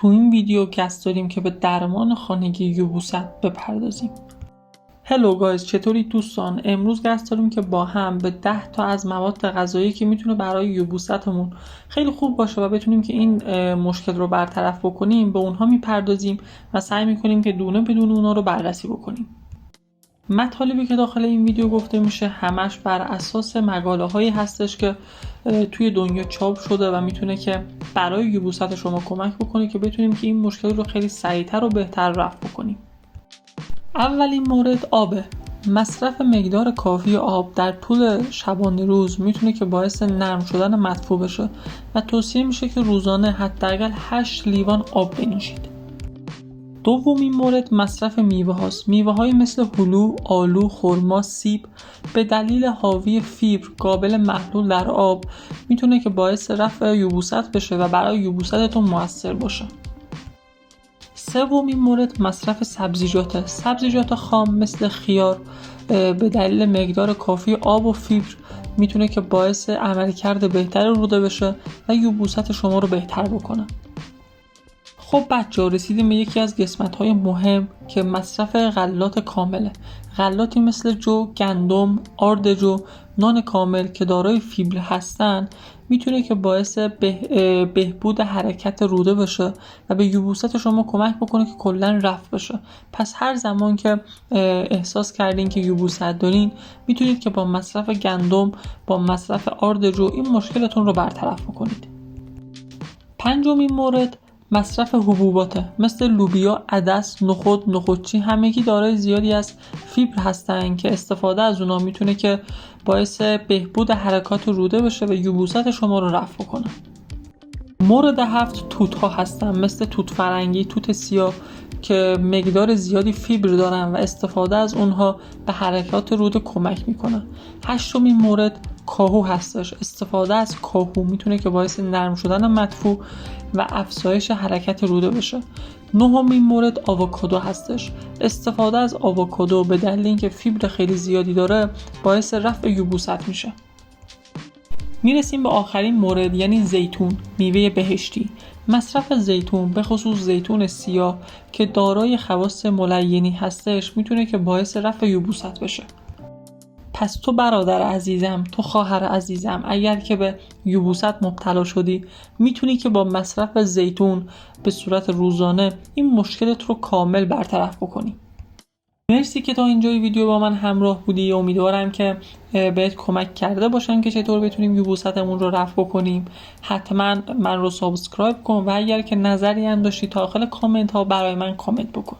تو این ویدیو قصد داریم که به درمان خانگی یبوست بپردازیم. هلو گایز، چطوری دوستان؟ امروز قصد داریم که با هم به 10 تا از مواد غذایی که میتونه برای یبوستمون خیلی خوب باشه و بتونیم که این مشکل رو برطرف بکنیم به اونها میپردازیم و سعی میکنیم که دونه بدون اونها رو بررسی بکنیم. مطالبی که داخل این ویدیو گفته میشه همش بر اساس مقاله هایی هستش که توی دنیا چاپ شده و میتونه که برای یبوست شما کمک بکنه که بتونیم که این مشکل رو خیلی سریعتر و بهتر رفع بکنیم. اولین مورد آبه. مصرف مقدار کافی آب در طول شبانه روز میتونه که باعث نرم شدن مدفوع بشه و توصیه میشه که روزانه حداقل 8 لیوان آب بنوشید. دومین مورد مصرف میوه هاست. میوه های مثل هلو، آلو، خرما، سیب به دلیل حاوی فیبر قابل محلول در آب میتونه که باعث رفع یبوست بشه و برای یبوستتون موثر باشه. سومین مورد مصرف سبزیجات خام مثل خیار به دلیل مقدار کافی آب و فیبر میتونه که باعث عملکرد بهتر روده بشه و یبوست شما رو بهتر بکنه. خب بچه‌ها، رسیدیم به یکی از قسمت‌های مهم که مصرف غلات کامله. غلاتی مثل جو، گندم، آرد جو، نان کامل که دارای فیبر هستن میتونه که باعث بهبود حرکت روده بشه و به یبوست شما کمک بکنه که کلاً رفع بشه. پس هر زمان که احساس کردین که یبوست دارین میتونید که با مصرف گندم، با مصرف آرد جو این مشکلتون رو برطرف بکنید. پنجمین مورد مصرف حبوباته مثل لوبیا، عدس، نخودچی همگی دارای زیادی از فیبر هستن که استفاده از اونا میتونه که باعث بهبود حرکات روده بشه و یبوست شما رو رفع کنه. مورد 7 توت ها هستن مثل توت فرنگی، توت سیاه که مقدار زیادی فیبر دارن و استفاده از اونها به حرکات روده کمک میکنه. هشتمین مورد کاهو هستش. استفاده از کاهو میتونه که باعث نرم شدن مدفوع و افزایش حرکت روده بشه. نهمین مورد آووکادو هستش. استفاده از آووکادو به دلیل اینکه فیبر خیلی زیادی داره باعث رفع یبوست میشه. میرسیم به آخرین مورد، یعنی زیتون، میوه بهشتی. مصرف زیتون، به خصوص زیتون سیاه که دارای خواص ملینی هستش میتونه که باعث رفع یبوست بشه. پس تو برادر عزیزم، تو خواهر عزیزم، اگر که به یبوست مبتلا شدی میتونی که با مصرف زیتون به صورت روزانه این مشکلت رو کامل برطرف بکنی. مرسی که تا اینجای ویدیو با من همراه بودی. امیدوارم که بهت کمک کرده باشم که چطور بتونیم یبوستمون رو رفع بکنیم. حتما من رو سابسکرایب کن و اگر که نظری هم داشتی داخل کامنت ها برای من کامنت بکن.